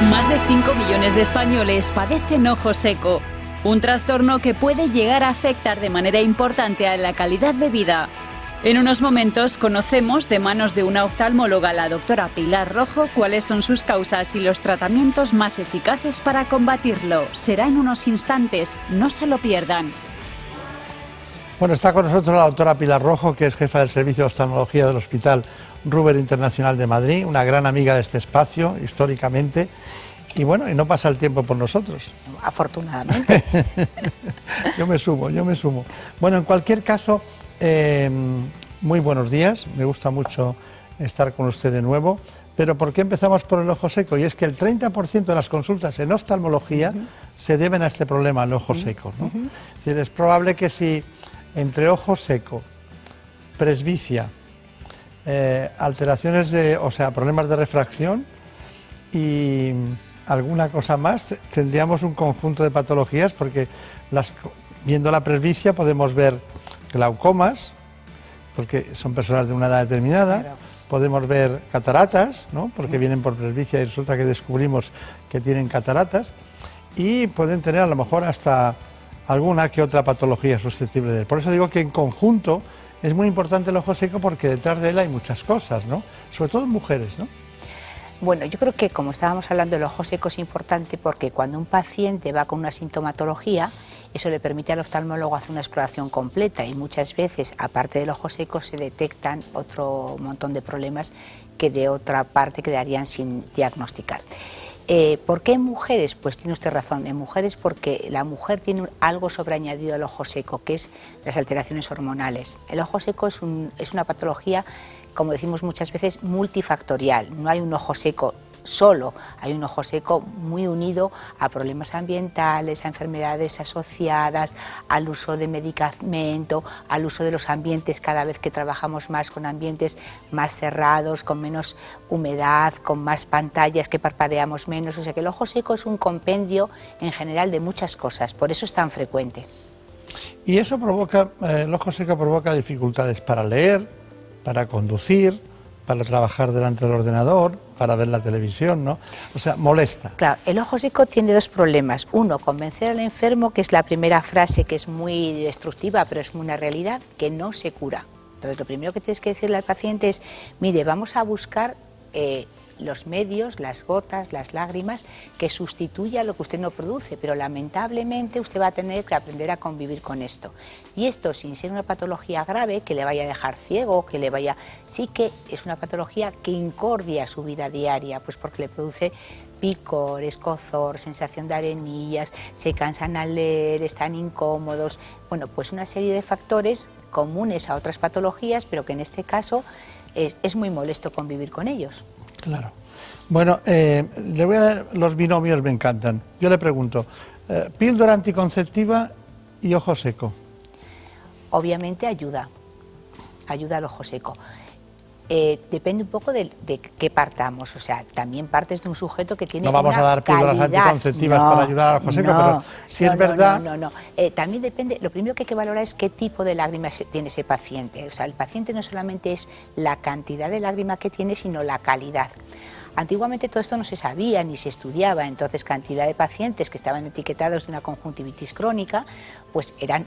Más de 5 millones de españoles padecen ojo seco, un trastorno que puede llegar a afectar de manera importante a la calidad de vida. En unos momentos conocemos de manos de una oftalmóloga, la doctora Pilar Rojo, cuáles son sus causas y los tratamientos más eficaces para combatirlo. Será en unos instantes, no se lo pierdan. Bueno, está con nosotros la doctora Pilar Rojo, que es jefa del Servicio de Oftalmología del Hospital Ruber Internacional de Madrid, una gran amiga de este espacio, históricamente, y bueno, y no pasa el tiempo por nosotros. Afortunadamente. Yo me sumo. Bueno, en cualquier caso, muy buenos días, me gusta mucho estar con usted de nuevo, pero ¿por qué empezamos por el ojo seco? Y es que el 30% de las consultas en oftalmología se deben a este problema, el ojo seco, ¿no? Es decir, es probable que si entre ojo seco, presbicia, alteraciones problemas de refracción y alguna cosa más, tendríamos un conjunto de patologías, porque viendo la presbicia podemos ver glaucomas, porque son personas de una edad determinada, claro. Podemos ver cataratas, ¿no? Porque vienen por presbicia y resulta que descubrimos que tienen cataratas, y pueden tener a lo mejor hasta alguna que otra patología susceptible de él. Por eso digo que en conjunto es muy importante el ojo seco, porque detrás de él hay muchas cosas, ¿no? Sobre todo en mujeres, ¿no? Bueno, yo creo que, como estábamos hablando, el ojo seco es importante porque cuando un paciente va con una sintomatología, eso le permite al oftalmólogo hacer una exploración completa, y muchas veces, aparte del ojo seco, se detectan otro montón de problemas que de otra parte quedarían sin diagnosticar. ¿Por qué en mujeres? Pues tiene usted razón, en mujeres porque la mujer tiene algo sobreañadido al ojo seco, que es las alteraciones hormonales. El ojo seco es una patología, como decimos muchas veces, multifactorial. No hay un ojo seco solo, hay un ojo seco muy unido a problemas ambientales, a enfermedades asociadas, al uso de medicamento, al uso de los ambientes, cada vez que trabajamos más con ambientes más cerrados, con menos humedad, con más pantallas, que parpadeamos menos. O sea que el ojo seco es un compendio en general de muchas cosas, por eso es tan frecuente. Y eso provoca, el ojo seco provoca dificultades para leer, para conducir, para trabajar delante del ordenador, para ver la televisión, ¿no? O sea, molesta. Claro, el ojo seco tiene dos problemas. Uno, convencer al enfermo, que es la primera frase, que es muy destructiva, pero es una realidad, que no se cura. Entonces, lo primero que tienes que decirle al paciente es, mire, vamos a buscar los medios, las gotas, las lágrimas, que sustituya lo que usted no produce, pero lamentablemente usted va a tener que aprender a convivir con esto. Y esto, sin ser una patología grave, que le vaya a dejar ciego, que le vaya... Sí que es una patología que incordia su vida diaria, pues porque le produce picor, escozor, sensación de arenillas, se cansan al leer, están incómodos... Bueno, pues una serie de factores comunes a otras patologías, pero que en este caso es muy molesto convivir con ellos. Claro. Bueno, los binomios me encantan. Yo le pregunto, píldora anticonceptiva y ojo seco. Obviamente ayuda al ojo seco. Depende un poco de qué partamos, o sea, también partes de un sujeto que tiene una calidad. No vamos a dar píldoras anticonceptivas para ayudar al ojo seco, pero si es verdad... No. También depende, lo primero que hay que valorar es qué tipo de lágrimas tiene ese paciente. O sea, el paciente no solamente es la cantidad de lágrima que tiene, sino la calidad. Antiguamente todo esto no se sabía ni se estudiaba, entonces cantidad de pacientes que estaban etiquetados de una conjuntivitis crónica, pues eran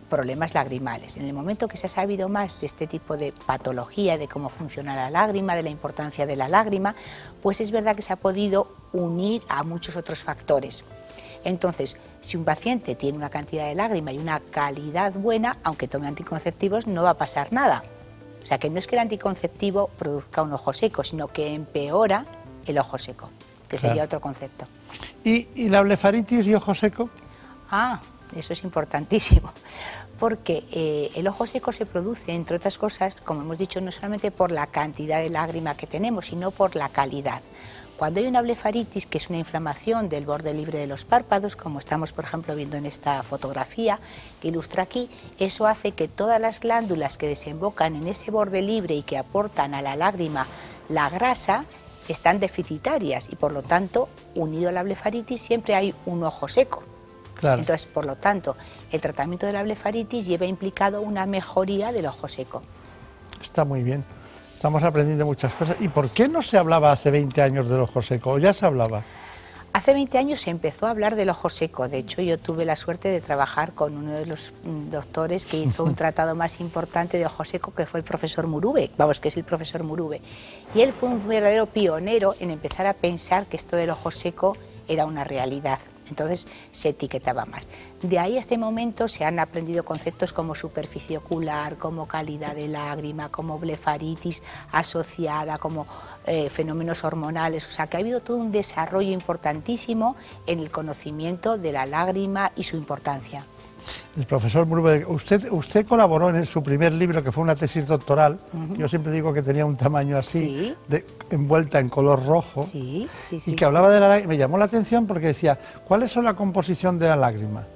problemas lagrimales. En el momento que se ha sabido más de este tipo de patología, de cómo funciona la lágrima, de la importancia de la lágrima, pues es verdad que se ha podido unir a muchos otros factores. Entonces, si un paciente tiene una cantidad de lágrima y una calidad buena, aunque tome anticonceptivos, no va a pasar nada. O sea, que no es que el anticonceptivo produzca un ojo seco, sino que empeora el ojo seco, que sería otro concepto. ¿Y la blefaritis y ojo seco? Ah, eso es importantísimo, porque el ojo seco se produce, entre otras cosas, como hemos dicho, no solamente por la cantidad de lágrima que tenemos, sino por la calidad. Cuando hay una blefaritis, que es una inflamación del borde libre de los párpados, como estamos, por ejemplo, viendo en esta fotografía que ilustra aquí, eso hace que todas las glándulas que desembocan en ese borde libre y que aportan a la lágrima la grasa, están deficitarias y, por lo tanto, unido a la blefaritis siempre hay un ojo seco. Claro. Entonces, por lo tanto, el tratamiento de la blefaritis lleva implicado una mejoría del ojo seco. Está muy bien. Estamos aprendiendo muchas cosas. ¿Y por qué no se hablaba hace 20 años del ojo seco? ¿O ya se hablaba? Hace 20 años se empezó a hablar del ojo seco. De hecho, yo tuve la suerte de trabajar con uno de los doctores que hizo un tratado más importante de ojo seco, que fue el profesor Murube, que es el profesor Murube. Y él fue un verdadero pionero en empezar a pensar que esto del ojo seco era una realidad. Entonces se etiquetaba más. De ahí a este momento se han aprendido conceptos como superficie ocular, como calidad de lágrima, como blefaritis asociada, como fenómenos hormonales. O sea que ha habido todo un desarrollo importantísimo en el conocimiento de la lágrima y su importancia. El profesor Murube, usted colaboró en su primer libro, que fue una tesis doctoral. Yo siempre digo que tenía un tamaño así, sí, envuelta en color rojo, sí, y que hablaba de la lágrima. Me llamó la atención porque decía, ¿cuáles son la composición de la lágrima?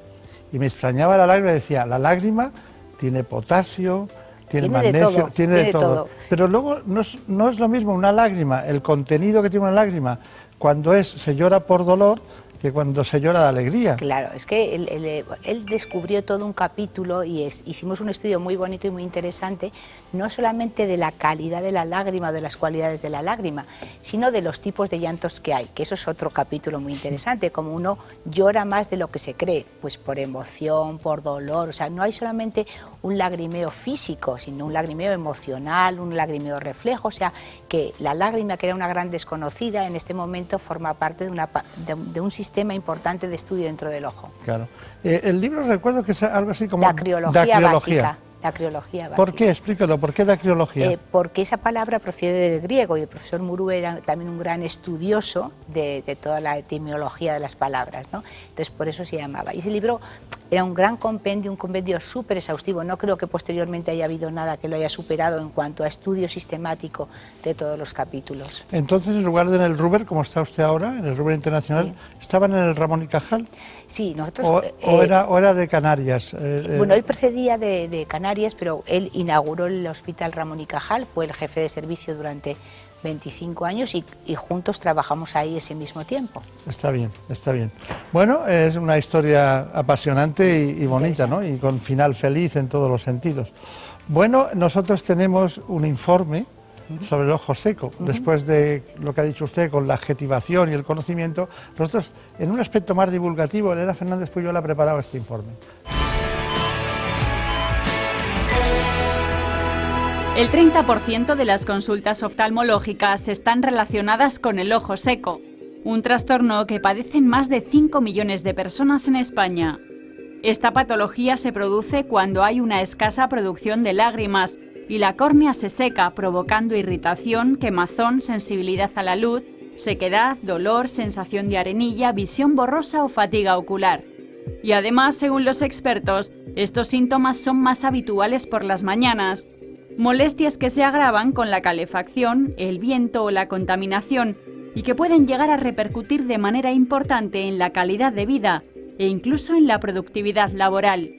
Y me extrañaba la lágrima, decía, la lágrima tiene potasio, tiene magnesio, tiene de todo. Pero luego no es lo mismo una lágrima, el contenido que tiene una lágrima, cuando se llora por dolor, que cuando se llora de alegría. Claro, es que él descubrió todo un capítulo y hicimos un estudio muy bonito y muy interesante, no solamente de la calidad de la lágrima o de las cualidades de la lágrima, sino de los tipos de llantos que hay, que eso es otro capítulo muy interesante, como uno llora más de lo que se cree, pues por emoción, por dolor, o sea, no hay solamente un lagrimeo físico, sino un lagrimeo emocional, un lagrimeo reflejo, o sea, que la lágrima, que era una gran desconocida, en este momento forma parte de un sistema importante de estudio dentro del ojo. Claro. El libro, recuerdo que es algo así como... Dacriología básica. La criología básica. ¿Por qué? Explícalo, ¿por qué dacriología? Porque esa palabra procede del griego y el profesor Murube era también un gran estudioso de toda la etimología de las palabras, ¿no? Entonces por eso se llamaba. Y ese libro era un gran compendio, un compendio súper exhaustivo. No creo que posteriormente haya habido nada que lo haya superado en cuanto a estudio sistemático de todos los capítulos. Entonces, en lugar de en el Ruber, como está usted ahora, en el Ruber Internacional, sí, ¿estaban en el Ramón y Cajal? Sí, nosotros... ¿O era de Canarias? Bueno, él procedía de Canarias, pero él inauguró el Hospital Ramón y Cajal, fue el jefe de servicio durante 25 años y juntos trabajamos ahí ese mismo tiempo. Está bien, está bien. Bueno, es una historia apasionante y bonita, ¿no? Y con final feliz en todos los sentidos. Bueno, nosotros tenemos un informe sobre el ojo seco. Después de lo que ha dicho usted con la adjetivación y el conocimiento, nosotros, en un aspecto más divulgativo, Elena Fernández Puyol ha preparado este informe. El 30% de las consultas oftalmológicas están relacionadas con el ojo seco, un trastorno que padecen más de 5 millones de personas en España. Esta patología se produce cuando hay una escasa producción de lágrimas y la córnea se seca, provocando irritación, quemazón, sensibilidad a la luz, sequedad, dolor, sensación de arenilla, visión borrosa o fatiga ocular. Y además, según los expertos, estos síntomas son más habituales por las mañanas. Molestias que se agravan con la calefacción, el viento o la contaminación y que pueden llegar a repercutir de manera importante en la calidad de vida e incluso en la productividad laboral.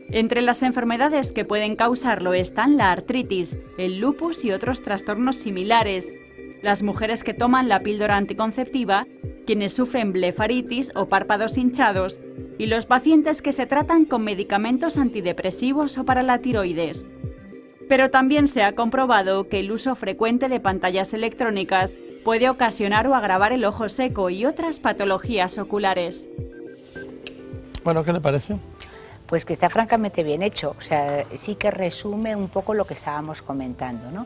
Entre las enfermedades que pueden causarlo están la artritis, el lupus y otros trastornos similares. Las mujeres que toman la píldora anticonceptiva, quienes sufren blefaritis o párpados hinchados y los pacientes que se tratan con medicamentos antidepresivos o para la tiroides. Pero también se ha comprobado que el uso frecuente de pantallas electrónicas puede ocasionar o agravar el ojo seco y otras patologías oculares. Bueno, ¿qué le parece? Pues que está francamente bien hecho, o sea, sí que resume un poco lo que estábamos comentando, ¿no?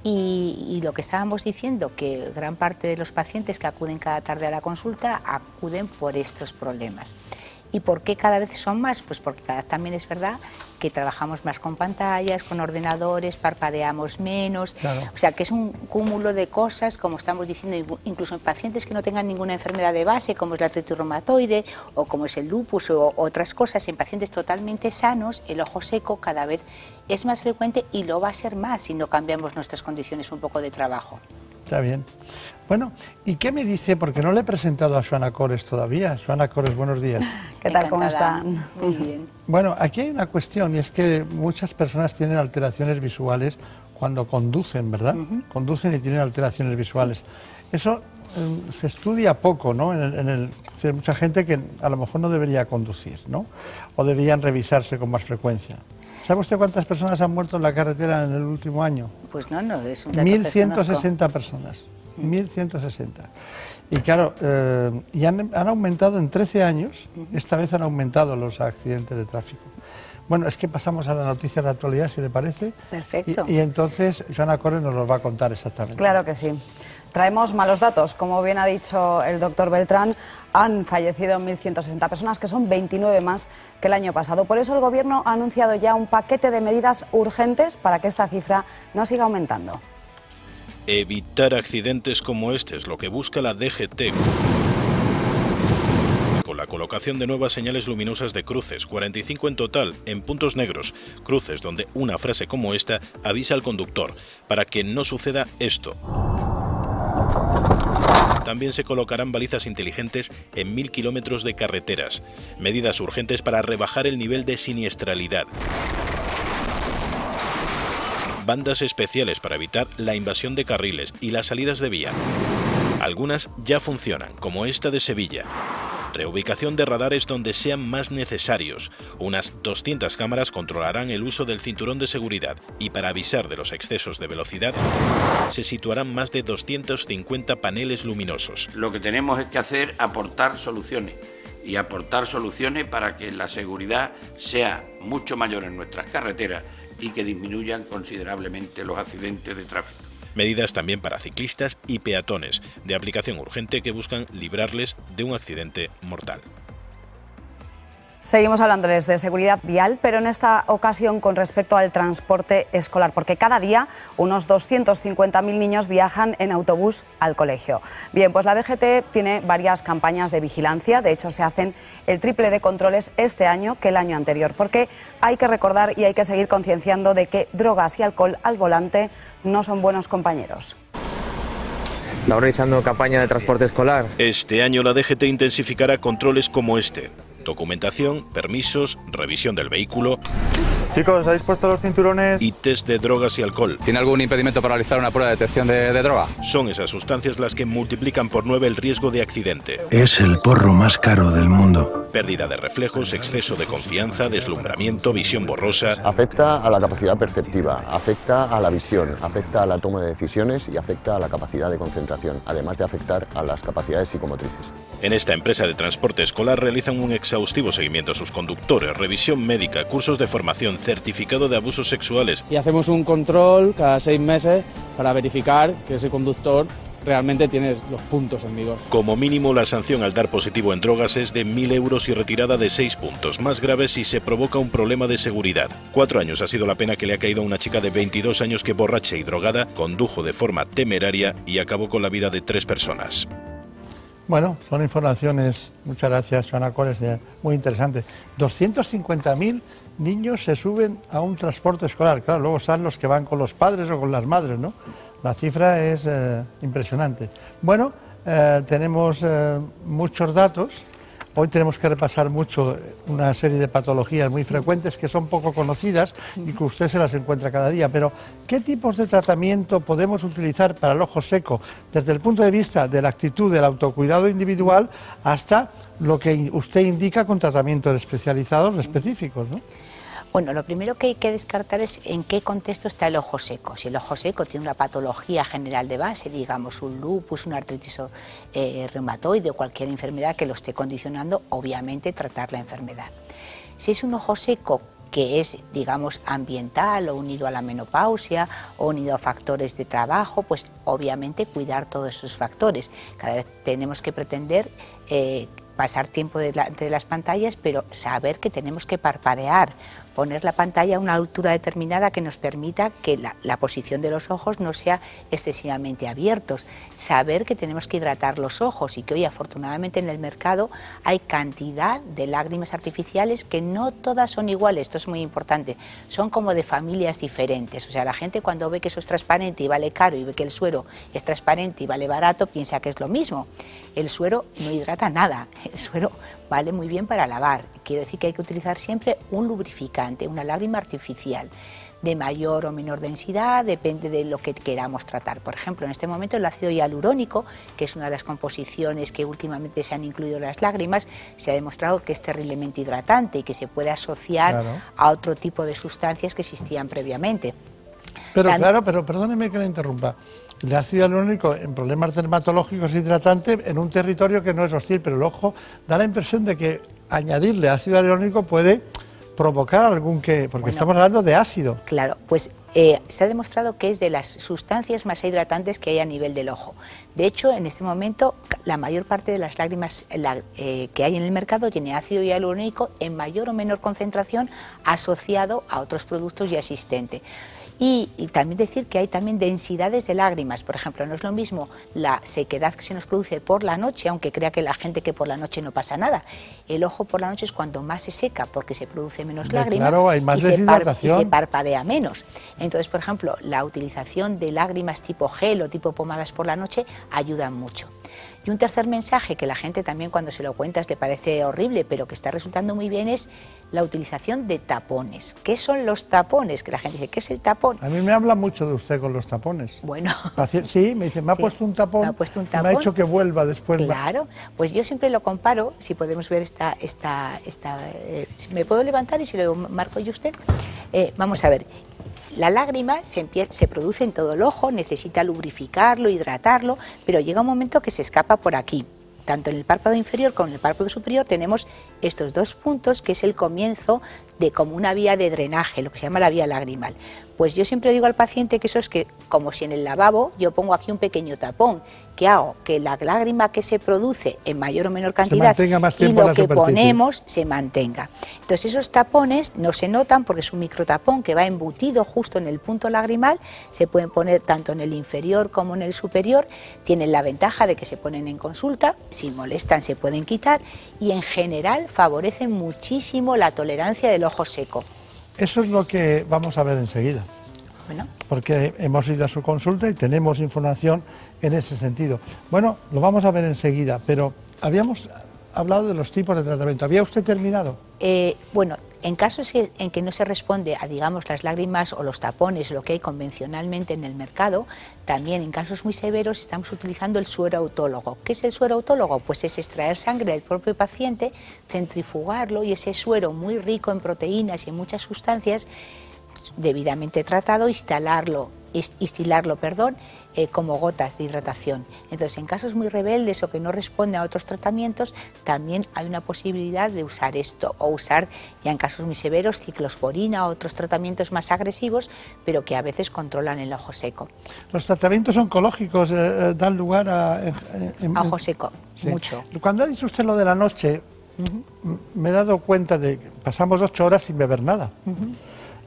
Y lo que estábamos diciendo, que gran parte de los pacientes que acuden cada tarde a la consulta acuden por estos problemas. ¿Y por qué cada vez son más? Pues porque cada vez también es verdad que trabajamos más con pantallas, con ordenadores, parpadeamos menos, claro. O sea que es un cúmulo de cosas, como estamos diciendo, incluso en pacientes que no tengan ninguna enfermedad de base, como es la artritis reumatoide o como es el lupus o otras cosas, en pacientes totalmente sanos, el ojo seco cada vez es más frecuente y lo va a ser más si no cambiamos nuestras condiciones un poco de trabajo. Está bien. Bueno, ¿y qué me dice? Porque no le he presentado a Xoana Cores todavía. Xoana Cores, buenos días. ¿Qué tal? ¿Cómo están? Muy bien. Bueno, aquí hay una cuestión y es que muchas personas tienen alteraciones visuales cuando conducen, ¿verdad? Conducen y tienen alteraciones visuales. Sí. Eso se estudia poco, ¿no? Hay mucha gente que a lo mejor no debería conducir, ¿no? O deberían revisarse con más frecuencia. ¿Sabe usted cuántas personas han muerto en la carretera en el último año? Pues no, es un dato 1.160 personas. 1160. Y claro, y han aumentado en 13 años, esta vez han aumentado los accidentes de tráfico. Bueno, es que pasamos a la noticia de actualidad, si le parece. Perfecto. Y entonces Joana Cores nos los va a contar exactamente. Claro que sí. Traemos malos datos. Como bien ha dicho el doctor Beltrán, han fallecido 1.160 personas, que son 29 más que el año pasado. Por eso el Gobierno ha anunciado ya un paquete de medidas urgentes para que esta cifra no siga aumentando. Evitar accidentes como este es lo que busca la DGT. Con la colocación de nuevas señales luminosas de cruces, 45 en total, en puntos negros, cruces donde una frase como esta avisa al conductor, para que no suceda esto. También se colocarán balizas inteligentes en 1000 kilómetros de carreteras, medidas urgentes para rebajar el nivel de siniestralidad. Bandas especiales para evitar la invasión de carriles y las salidas de vía. Algunas ya funcionan, como esta de Sevilla. Reubicación de radares donde sean más necesarios. Unas 200 cámaras controlarán el uso del cinturón de seguridad y para avisar de los excesos de velocidad se situarán más de 250 paneles luminosos. Lo que tenemos es que hacer aportar soluciones y aportar soluciones para que la seguridad sea mucho mayor en nuestras carreteras y que disminuyan considerablemente los accidentes de tráfico. Medidas también para ciclistas y peatones, de aplicación urgente que buscan librarles de un accidente mortal. Seguimos hablándoles de seguridad vial, pero en esta ocasión con respecto al transporte escolar, porque cada día unos 250.000 niños viajan en autobús al colegio. Bien, pues la DGT tiene varias campañas de vigilancia, de hecho se hacen el triple de controles este año que el año anterior, porque hay que recordar y hay que seguir concienciando de que drogas y alcohol al volante no son buenos compañeros. ¿Está organizando campaña de transporte escolar? Este año la DGT intensificará controles como este. Documentación, permisos, revisión del vehículo. Chicos, ¿habéis puesto los cinturones? Y test de drogas y alcohol. ¿Tiene algún impedimento para realizar una prueba de detección de droga? Son esas sustancias las que multiplican por 9 el riesgo de accidente. Es el porro más caro del mundo. Pérdida de reflejos, exceso de confianza, deslumbramiento, visión borrosa. Afecta a la capacidad perceptiva, afecta a la visión, afecta a la toma de decisiones y afecta a la capacidad de concentración, además de afectar a las capacidades psicomotrices. En esta empresa de transporte escolar realizan un exhaustivo seguimiento a sus conductores, revisión médica, cursos de formación, certificado de abusos sexuales. Y hacemos un control cada 6 meses para verificar que ese conductor realmente tiene los puntos en vigor. Como mínimo, la sanción al dar positivo en drogas es de 1.000 euros y retirada de 6 puntos, más grave si se provoca un problema de seguridad. 4 años ha sido la pena que le ha caído a una chica de 22 años que, borracha y drogada, condujo de forma temeraria y acabó con la vida de 3 personas. Bueno, son informaciones, muchas gracias, Joana Cores, muy interesante. 250.000 niños se suben a un transporte escolar. Claro, luego están los que van con los padres o con las madres, ¿no? La cifra es impresionante. Bueno, tenemos muchos datos. Hoy tenemos que repasar mucho una serie de patologías muy frecuentes que son poco conocidas y que usted se las encuentra cada día. Pero, ¿qué tipos de tratamiento podemos utilizar para el ojo seco desde el punto de vista de la actitud del autocuidado individual hasta lo que usted indica con tratamientos especializados específicos, ¿no? Bueno, lo primero que hay que descartar es en qué contexto está el ojo seco. Si el ojo seco tiene una patología general de base, digamos un lupus, una artritis reumatoide o cualquier enfermedad que lo esté condicionando, obviamente tratar la enfermedad. Si es un ojo seco que es, digamos, ambiental o unido a la menopausia o unido a factores de trabajo, pues obviamente cuidar todos esos factores. Cada vez tenemos que pretender pasar tiempo de las pantallas, pero saber que tenemos que parpadear, poner la pantalla a una altura determinada que nos permita que la posición de los ojos no sea excesivamente abiertos, saber que tenemos que hidratar los ojos y que hoy afortunadamente en el mercado hay cantidad de lágrimas artificiales que no todas son iguales, esto es muy importante, son como de familias diferentes, o sea, la gente cuando ve que eso es transparente y vale caro y ve que el suero es transparente y vale barato, piensa que es lo mismo. El suero no hidrata nada, el suero vale muy bien para lavar, quiero decir que hay que utilizar siempre un lubrificante, una lágrima artificial, de mayor o menor densidad, depende de lo que queramos tratar. Por ejemplo, en este momento el ácido hialurónico, que es una de las composiciones que últimamente se han incluido en las lágrimas, se ha demostrado que es terriblemente hidratante y que se puede asociar a otro tipo de sustancias que existían previamente. Pero claro, pero perdóneme que le interrumpa. El ácido hialurónico en problemas dermatológicos hidratantes en un territorio que no es hostil, pero el ojo da la impresión de que añadirle ácido hialurónico puede provocar algún porque bueno, estamos hablando de ácido. Claro, pues se ha demostrado que es de las sustancias más hidratantes que hay a nivel del ojo. De hecho, en este momento, la mayor parte de las lágrimas que hay en el mercado tiene ácido hialurónico en mayor o menor concentración asociado a otros productos ya existentes. Y también decir que hay también densidades de lágrimas. Por ejemplo, no es lo mismo la sequedad que se nos produce por la noche, aunque crea que la gente que por la noche no pasa nada. El ojo por la noche es cuando más se seca porque se produce menos lágrima, claro, hay más deshidratación. Y se parpadea menos. Entonces, por ejemplo, la utilización de lágrimas tipo gel o tipo pomadas por la noche ayuda mucho. Y un tercer mensaje que la gente también cuando se lo cuentas le parece horrible, pero que está resultando muy bien, es la utilización de tapones. ¿Qué son los tapones? Que la gente dice, ¿qué es el tapón? A mí me habla mucho de usted con los tapones. Bueno. Sí, me dice, me ha puesto un tapón, me ha hecho que vuelva después. Claro, pues yo siempre lo comparo, si podemos ver ¿me puedo levantar y si lo marco yo usted? Vamos a ver. La lágrima se produce en todo el ojo, necesita lubrificarlo, hidratarlo, pero llega un momento que se escapa por aquí. Tanto en el párpado inferior como en el párpado superior tenemos estos dos puntos, que es el comienzo de como una vía de drenaje, lo que se llama la vía lagrimal. Pues yo siempre digo al paciente que eso es que, como si en el lavabo yo pongo aquí un pequeño tapón, que hago que la lágrima que se produce en mayor o menor cantidad y lo que ponemos se mantenga. Entonces esos tapones no se notan porque es un microtapón que va embutido justo en el punto lagrimal, se pueden poner tanto en el inferior como en el superior, tienen la ventaja de que se ponen en consulta, si molestan se pueden quitar y en general favorecen muchísimo la tolerancia del ojo seco. Eso es lo que vamos a ver enseguida. Bueno. Porque hemos ido a su consulta y tenemos información en ese sentido. Bueno, lo vamos a ver enseguida, pero habíamos hablado de los tipos de tratamiento. ¿Había usted terminado? Bueno, en casos en que no se responde a, digamos, las lágrimas o los tapones, lo que hay convencionalmente en el mercado, también en casos muy severos estamos utilizando el suero autólogo. ¿Qué es el suero autólogo? Pues es extraer sangre del propio paciente, centrifugarlo y ese suero muy rico en proteínas y en muchas sustancias, debidamente tratado, instilarlo, como gotas de hidratación. Entonces, en casos muy rebeldes o que no responden a otros tratamientos, también hay una posibilidad de usar esto, o usar, ya en casos muy severos, ciclosporina o otros tratamientos más agresivos, pero que a veces controlan el ojo seco. ¿Los tratamientos oncológicos dan lugar a ojo seco? Sí. Mucho. Cuando ha dicho usted lo de la noche, me he dado cuenta de que pasamos 8 horas sin beber nada.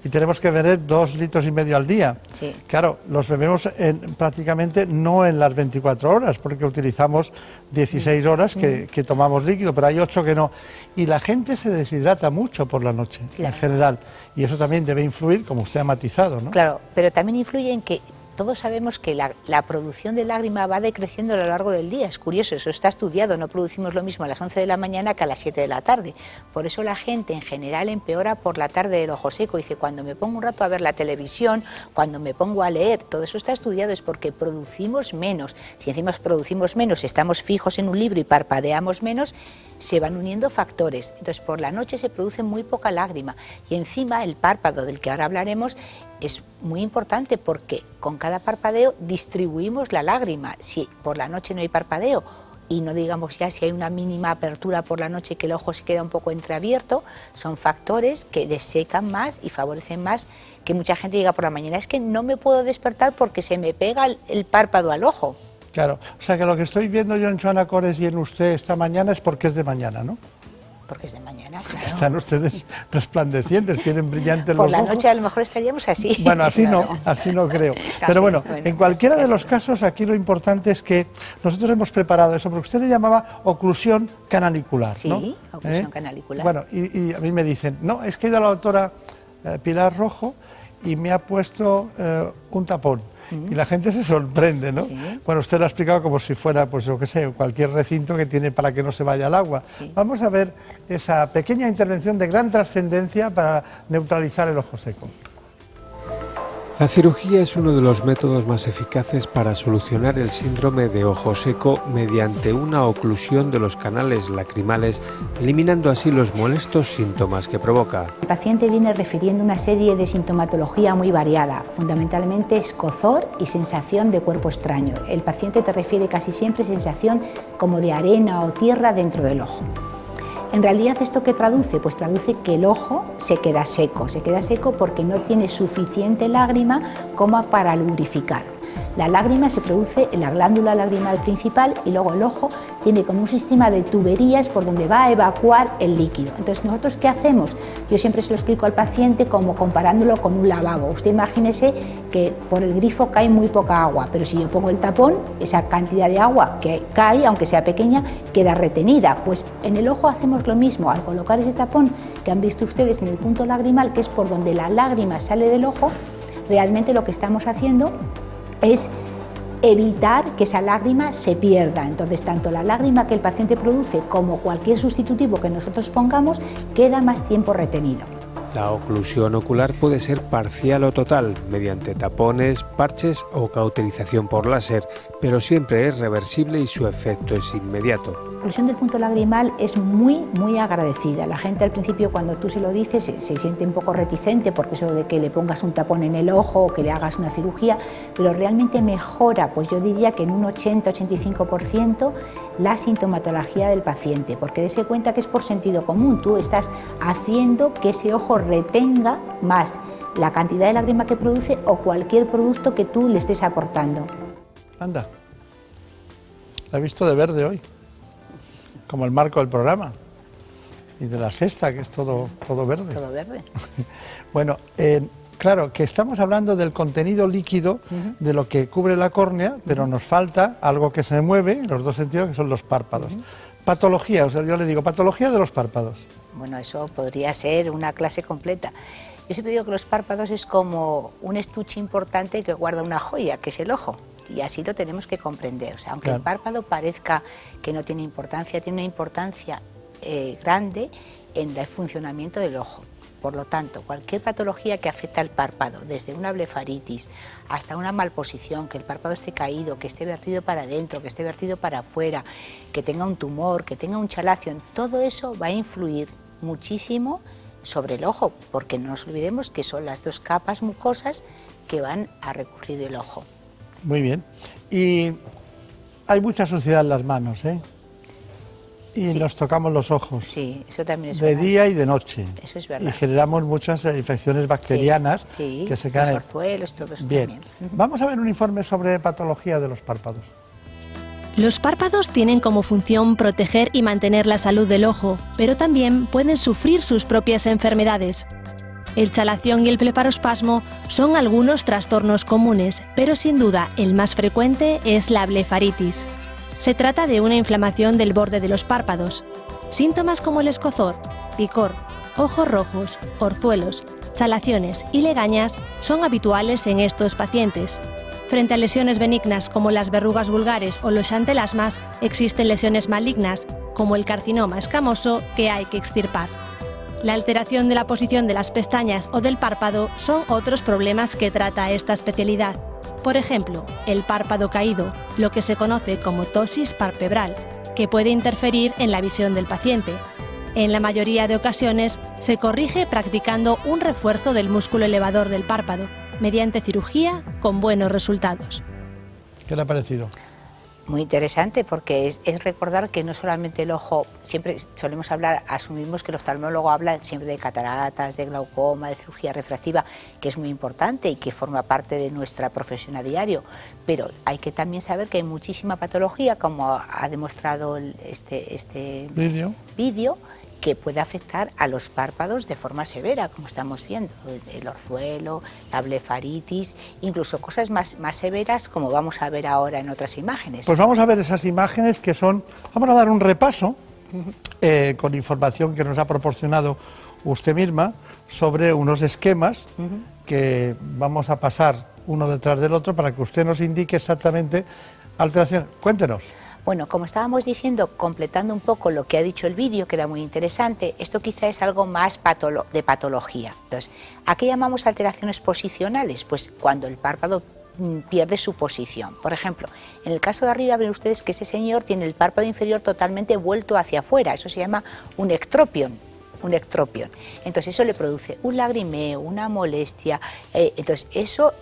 Y tenemos que beber 2,5 litros al día. Sí. Claro, los bebemos prácticamente no en las 24 horas, porque utilizamos 16 horas que tomamos líquido, pero hay 8 que no. Y la gente se deshidrata mucho por la noche, claro, en general. Y eso también debe influir, como usted ha matizado, ¿no? Claro, pero también influye en que todos sabemos que la producción de lágrima va decreciendo a lo largo del día. Es curioso, eso está estudiado, no producimos lo mismo a las 11 de la mañana que a las 7 de la tarde. Por eso la gente en general empeora por la tarde el ojo seco. Dice, cuando me pongo un rato a ver la televisión, cuando me pongo a leer, todo eso está estudiado, es porque producimos menos. Si encima producimos menos, estamos fijos en un libro y parpadeamos menos, se van uniendo factores. Entonces por la noche se produce muy poca lágrima y encima el párpado del que ahora hablaremos es muy importante porque con cada parpadeo distribuimos la lágrima. Si por la noche no hay parpadeo y no digamos ya si hay una mínima apertura por la noche que el ojo se queda un poco entreabierto, son factores que desecan más y favorecen más que mucha gente diga por la mañana, es que no me puedo despertar porque se me pega el párpado al ojo. Claro, o sea que lo que estoy viendo yo en Joana Cores y en usted esta mañana es porque es de mañana, ¿no? Porque es de mañana, claro. Están ustedes resplandecientes, tienen brillantes los ojos. Por la noche a lo mejor estaríamos así. Bueno, así no creo. Pero bueno, en cualquiera de los casos, aquí lo importante es que nosotros hemos preparado eso, porque usted le llamaba oclusión canalicular, ¿no? Sí, oclusión canalicular. Bueno, y a mí me dicen, no, es que he ido a la doctora Pilar Rojo y me ha puesto un tapón. Y la gente se sorprende, ¿no? Sí. Bueno, usted lo ha explicado como si fuera, pues yo qué sé, cualquier recinto que tiene para que no se vaya el agua. Sí. Vamos a ver esa pequeña intervención de gran trascendencia para neutralizar el ojo seco. La cirugía es uno de los métodos más eficaces para solucionar el síndrome de ojo seco mediante una oclusión de los canales lacrimales, eliminando así los molestos síntomas que provoca. El paciente viene refiriendo una serie de sintomatología muy variada, fundamentalmente escozor y sensación de cuerpo extraño. El paciente te refiere casi siempre sensación como de arena o tierra dentro del ojo. En realidad, ¿esto qué traduce? Pues traduce que el ojo se queda seco porque no tiene suficiente lágrima como para lubrificar. La lágrima se produce en la glándula lagrimal principal y luego el ojo tiene como un sistema de tuberías por donde va a evacuar el líquido. Entonces, ¿nosotros qué hacemos? Yo siempre se lo explico al paciente como comparándolo con un lavabo. Usted imagínese que por el grifo cae muy poca agua, pero si yo pongo el tapón, esa cantidad de agua que cae, aunque sea pequeña, queda retenida. Pues en el ojo hacemos lo mismo. Al colocar ese tapón que han visto ustedes en el punto lagrimal, que es por donde la lágrima sale del ojo, realmente lo que estamos haciendo es evitar que esa lágrima se pierda. Entonces, tanto la lágrima que el paciente produce como cualquier sustitutivo que nosotros pongamos queda más tiempo retenido. La oclusión ocular puede ser parcial o total, mediante tapones, parches o cauterización por láser, pero siempre es reversible y su efecto es inmediato. La oclusión del punto lagrimal es muy agradecida. La gente al principio, cuando tú se lo dices, se siente un poco reticente porque eso de que le pongas un tapón en el ojo o que le hagas una cirugía, pero realmente mejora, pues yo diría que en un 80-85% la sintomatología del paciente, porque dése cuenta que es por sentido común. Tú estás haciendo que ese ojo retenga más la cantidad de lágrima que produce o cualquier producto que tú le estés aportando. Anda, la he visto de verde hoy, como el marco del programa, y de la sexta, que es todo verde. Todo verde. Bueno, claro, que estamos hablando del contenido líquido de lo que cubre la córnea, pero nos falta algo que se mueve en los dos sentidos, que son los párpados. Patología, o sea, yo le digo, patología de los párpados. Bueno, eso podría ser una clase completa. Yo siempre digo que los párpados es como un estuche importante que guarda una joya, que es el ojo. Y así lo tenemos que comprender. O sea, aunque el párpado parezca que no tiene importancia, tiene una importancia grande en el funcionamiento del ojo. Por lo tanto, cualquier patología que afecte al párpado, desde una blefaritis hasta una malposición, que el párpado esté caído, que esté vertido para adentro, que esté vertido para afuera, que tenga un tumor, que tenga un chalacio, todo eso va a influir muchísimo sobre el ojo, porque no nos olvidemos que son las dos capas mucosas que van a recubrir el ojo. Muy bien. Y hay mucha suciedad en las manos, ¿eh? Y sí, nos tocamos los ojos. Sí, eso también es de verdad. Día y de noche. Eso es verdad. Y generamos muchas infecciones bacterianas que se quedan. Los orzuelos, todo eso bien. También. Vamos a ver un informe sobre patología de los párpados. Los párpados tienen como función proteger y mantener la salud del ojo, pero también pueden sufrir sus propias enfermedades. El chalación y el blefarospasmo son algunos trastornos comunes, pero sin duda el más frecuente es la blefaritis. Se trata de una inflamación del borde de los párpados. Síntomas como el escozor, picor, ojos rojos, orzuelos, chalaciones y legañas son habituales en estos pacientes. Frente a lesiones benignas como las verrugas vulgares o los xantelasmas, existen lesiones malignas como el carcinoma escamoso que hay que extirpar. La alteración de la posición de las pestañas o del párpado son otros problemas que trata esta especialidad. Por ejemplo, el párpado caído, lo que se conoce como ptosis palpebral, que puede interferir en la visión del paciente. En la mayoría de ocasiones se corrige practicando un refuerzo del músculo elevador del párpado, mediante cirugía con buenos resultados. ¿Qué le ha parecido? Muy interesante, porque es recordar que no solamente el ojo, siempre solemos hablar, asumimos que el oftalmólogo habla siempre de cataratas, de glaucoma, de cirugía refractiva, que es muy importante y que forma parte de nuestra profesión a diario, pero hay que también saber que hay muchísima patología, como ha demostrado este vídeo, que puede afectar a los párpados de forma severa, como estamos viendo, el orzuelo, la blefaritis, incluso cosas más severas, como vamos a ver ahora en otras imágenes. Pues vamos a ver esas imágenes que son, vamos a dar un repaso con información que nos ha proporcionado usted misma sobre unos esquemas que vamos a pasar uno detrás del otro para que usted nos indique exactamente alteración. Cuéntenos. Bueno, como estábamos diciendo, completando un poco lo que ha dicho el vídeo, que era muy interesante, esto quizá es algo más de patología. Entonces, ¿a qué llamamos alteraciones posicionales? Pues cuando el párpado pierde su posición. Por ejemplo, en el caso de arriba ven ustedes que ese señor tiene el párpado inferior totalmente vuelto hacia afuera, eso se llama un ectropion. Entonces eso le produce un lagrimeo, una molestia, entonces eso...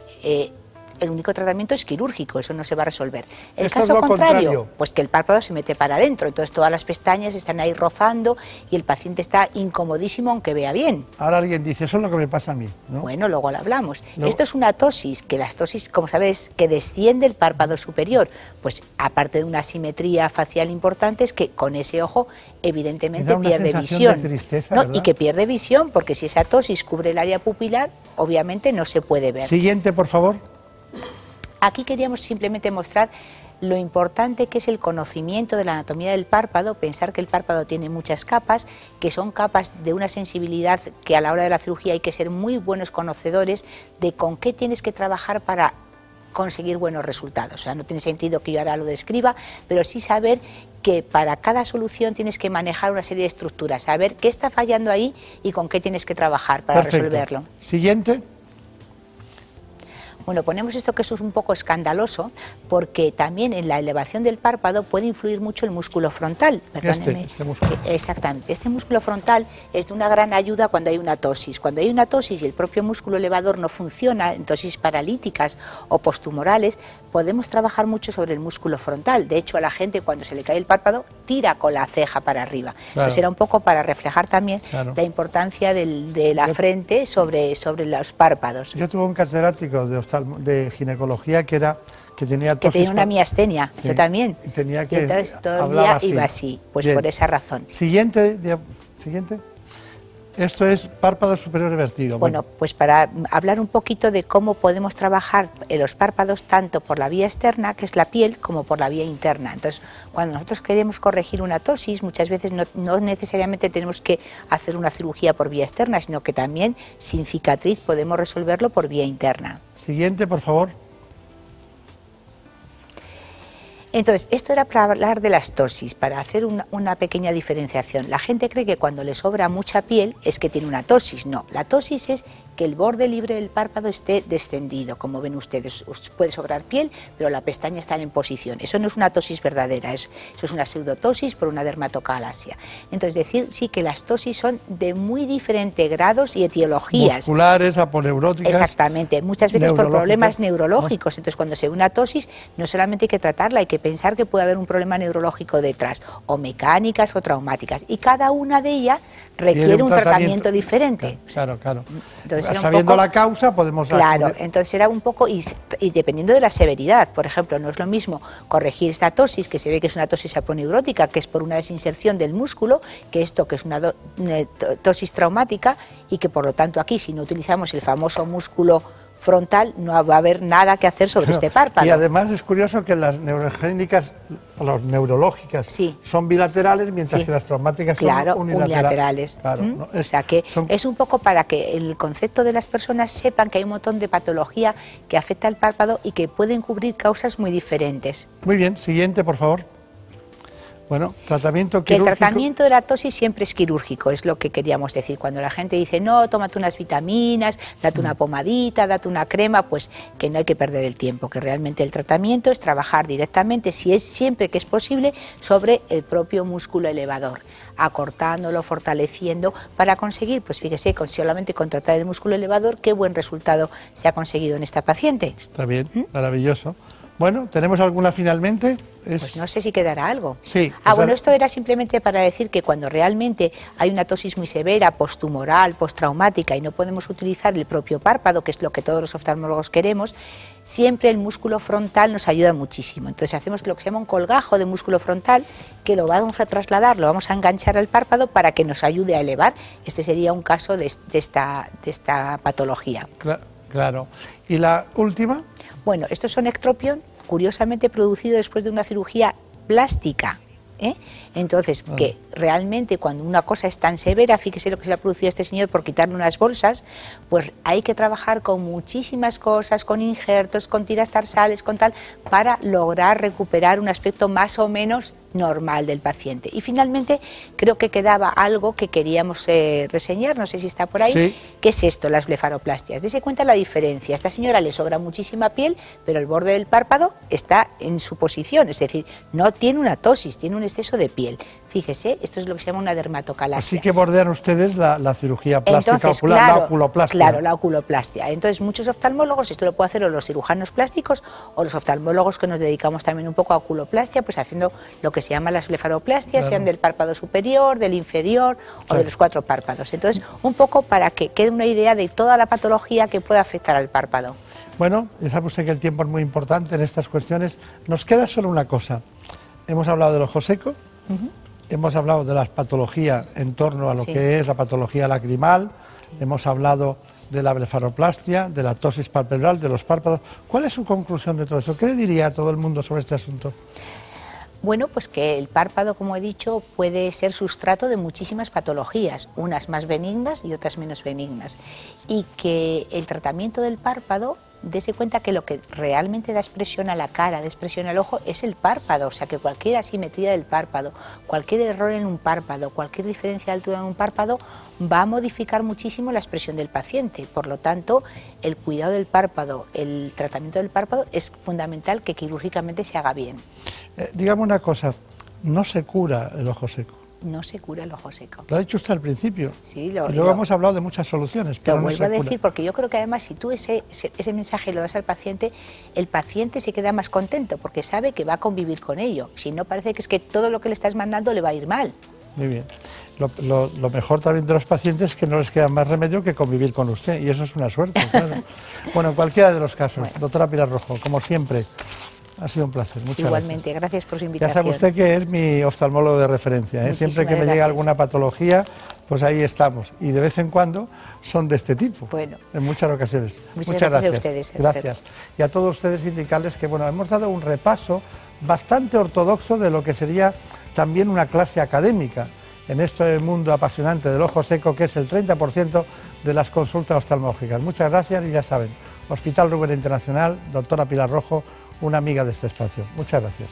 el único tratamiento es quirúrgico, eso no se va a resolver. El caso contrario, pues que el párpado se mete para adentro, entonces todas las pestañas están ahí rozando y el paciente está incomodísimo aunque vea bien. Ahora alguien dice, eso es lo que me pasa a mí, ¿no? Bueno, luego lo hablamos. Esto es una tosis, que las tosis, como sabes, que desciende el párpado superior, pues aparte de una asimetría facial importante, es que con ese ojo evidentemente pierde visión. De tristeza, y que pierde visión, porque si esa tosis cubre el área pupilar, obviamente no se puede ver. Siguiente, por favor. Aquí queríamos simplemente mostrar lo importante que es el conocimiento de la anatomía del párpado, pensar que el párpado tiene muchas capas, que son capas de una sensibilidad que a la hora de la cirugía hay que ser muy buenos conocedores de con qué tienes que trabajar para conseguir buenos resultados. O sea, no tiene sentido que yo ahora lo describa, pero sí saber que para cada solución tienes que manejar una serie de estructuras, saber qué está fallando ahí y con qué tienes que trabajar para resolverlo. Siguiente. Bueno, ponemos esto que es un poco escandaloso porque también en la elevación del párpado puede influir mucho el músculo frontal. Este músculo. Exactamente. Este músculo frontal es de una gran ayuda cuando hay una tosis. Cuando hay una tosis y el propio músculo elevador no funciona, en tosis paralíticas o posttumorales, podemos trabajar mucho sobre el músculo frontal. De hecho, a la gente cuando se le cae el párpado tira con la ceja para arriba. Claro. Entonces era un poco para reflejar también la importancia de la frente sobre los párpados. Yo tuve un catedrático de ginecología que tenía tosis, que tenía una miastenia, sí, yo también. Y tenía que y entonces todo el día iba así, pues bien, por esa razón. Siguiente. Esto es párpado superior revertido. Bueno, pues para hablar un poquito de cómo podemos trabajar los párpados tanto por la vía externa, que es la piel, como por la vía interna. Entonces, cuando nosotros queremos corregir una tosis, muchas veces no necesariamente tenemos que hacer una cirugía por vía externa, sino que también sin cicatriz podemos resolverlo por vía interna. Siguiente, por favor. Entonces, esto era para hablar de las tosis, para hacer una pequeña diferenciación. La gente cree que cuando le sobra mucha piel es que tiene una tosis. No, la tosis es que el borde libre del párpado esté descendido. Como ven ustedes, puede sobrar piel, pero la pestaña está en posición. Eso no es una tosis verdadera, eso es una pseudotosis por una dermatocalasia. Entonces, decir sí que las tosis son de muy diferentes grados y etiologías. Musculares, aponeuróticas. Exactamente, muchas veces por problemas neurológicos. Entonces, cuando se ve una tosis, no solamente hay que tratarla, hay que pensar que puede haber un problema neurológico detrás, o mecánicas o traumáticas, y cada una de ellas requiere un tratamiento diferente. Claro. Entonces, sabiendo la causa podemos... Claro, entonces era un poco, y dependiendo de la severidad, por ejemplo, no es lo mismo corregir esta tosis, que se ve que es una tosis aponeurótica, que es por una desinserción del músculo, que esto que es una tosis traumática, y que por lo tanto aquí, si no utilizamos el famoso músculo frontal, no va a haber nada que hacer sobre este párpado. Y además es curioso que las neurogénicas, las neurológicas, son bilaterales, mientras que las traumáticas son unilaterales. Claro, o sea que es un poco para que el concepto de las personas sepan que hay un montón de patología que afecta al párpado y que pueden cubrir causas muy diferentes. Muy bien, siguiente, por favor. Bueno, tratamiento quirúrgico. El tratamiento de la tosis siempre es quirúrgico, es lo que queríamos decir. Cuando la gente dice, no, tómate unas vitaminas, date una pomadita, date una crema, pues que no hay que perder el tiempo, que realmente el tratamiento es trabajar directamente, siempre que es posible, sobre el propio músculo elevador, acortándolo, fortaleciendo, para conseguir, pues fíjese, solamente con tratar el músculo elevador, qué buen resultado se ha conseguido en esta paciente. Está bien, maravilloso. Bueno, ¿tenemos alguna finalmente? Pues no sé si quedará algo. Sí. Bueno, esto era simplemente para decir que cuando realmente hay una tosis muy severa, posttumoral, posttraumática, y no podemos utilizar el propio párpado, que es lo que todos los oftalmólogos queremos, siempre el músculo frontal nos ayuda muchísimo. Entonces hacemos lo que se llama un colgajo de músculo frontal, que lo vamos a trasladar, lo vamos a enganchar al párpado para que nos ayude a elevar. Este sería un caso de esta patología. Claro. ¿Y la última? Bueno, estos son ectropion, curiosamente producido después de una cirugía plástica. Entonces, que realmente cuando una cosa es tan severa, fíjese lo que se le ha producido a este señor por quitarle unas bolsas, pues hay que trabajar con muchísimas cosas, con injertos, con tiras tarsales, con tal, para lograr recuperar un aspecto más o menos normal del paciente. Y finalmente creo que quedaba algo que queríamos reseñar, no sé si está por ahí, sí. ¿Qué es esto? Las blefaroplastias. Dese cuenta la diferencia. A esta señora le sobra muchísima piel, pero el borde del párpado está en su posición, es decir, no tiene una tosis, tiene un exceso de piel. Fíjese, esto es lo que se llama una dermatocalasia. Así que bordean ustedes la cirugía plástica. Entonces, ocular, claro, la oculoplastia. Claro, la oculoplastia. Entonces, muchos oftalmólogos, esto lo pueden hacer o los cirujanos plásticos o los oftalmólogos que nos dedicamos también un poco a oculoplastia, pues haciendo lo que se llama las blefaroplastias, sean del párpado superior, del inferior o de los 4 párpados. Entonces, un poco para que quede una idea de toda la patología que puede afectar al párpado. Bueno, ya sabe usted que el tiempo es muy importante en estas cuestiones. Nos queda solo una cosa. Hemos hablado del ojo seco, hemos hablado de las patologías en torno a lo que es la patología lacrimal, hemos hablado de la blefaroplastia, de la tosis palpebral, de los párpados. ¿Cuál es su conclusión de todo eso? ¿Qué le diría a todo el mundo sobre este asunto? Bueno, pues que el párpado, como he dicho, puede ser sustrato de muchísimas patologías, unas más benignas y otras menos benignas. Y que el tratamiento del párpado, dese cuenta que lo que realmente da expresión a la cara, da expresión al ojo, es el párpado. O sea, que cualquier asimetría del párpado, cualquier error en un párpado, cualquier diferencia de altura en un párpado, va a modificar muchísimo la expresión del paciente. Por lo tanto, el cuidado del párpado, el tratamiento del párpado, es fundamental que quirúrgicamente se haga bien. Dígame una cosa, ¿no se cura el ojo seco? No se cura el ojo seco. Lo ha dicho usted al principio. Sí, y luego hemos hablado de muchas soluciones, pero lo no vuelvo se a decir, cura. porque yo creo que además si tú ese mensaje lo das al paciente, el paciente se queda más contento porque sabe que va a convivir con ello. Si no, parece que es que todo lo que le estás mandando le va a ir mal. Muy bien. Lo mejor también de los pacientes es que no les queda más remedio que convivir con usted, y eso es una suerte, claro. Bueno, en cualquiera de los casos, doctora Pilar Rojo, como siempre, ha sido un placer. Muchas Igualmente, gracias por su invitación. Ya sabe usted que es mi oftalmólogo de referencia, ¿eh? Siempre que me llega alguna patología, pues ahí estamos, y de vez en cuando son de este tipo, bueno, en muchas ocasiones. Muchas gracias a ustedes. Gracias. Y a todos ustedes indicarles que, bueno, hemos dado un repaso bastante ortodoxo de lo que sería también una clase académica en este mundo apasionante del ojo seco, que es el 30% de las consultas oftalmológicas. Muchas gracias y ya saben, Hospital Rubén Internacional, doctora Pilar Rojo, una amiga de este espacio. Muchas gracias.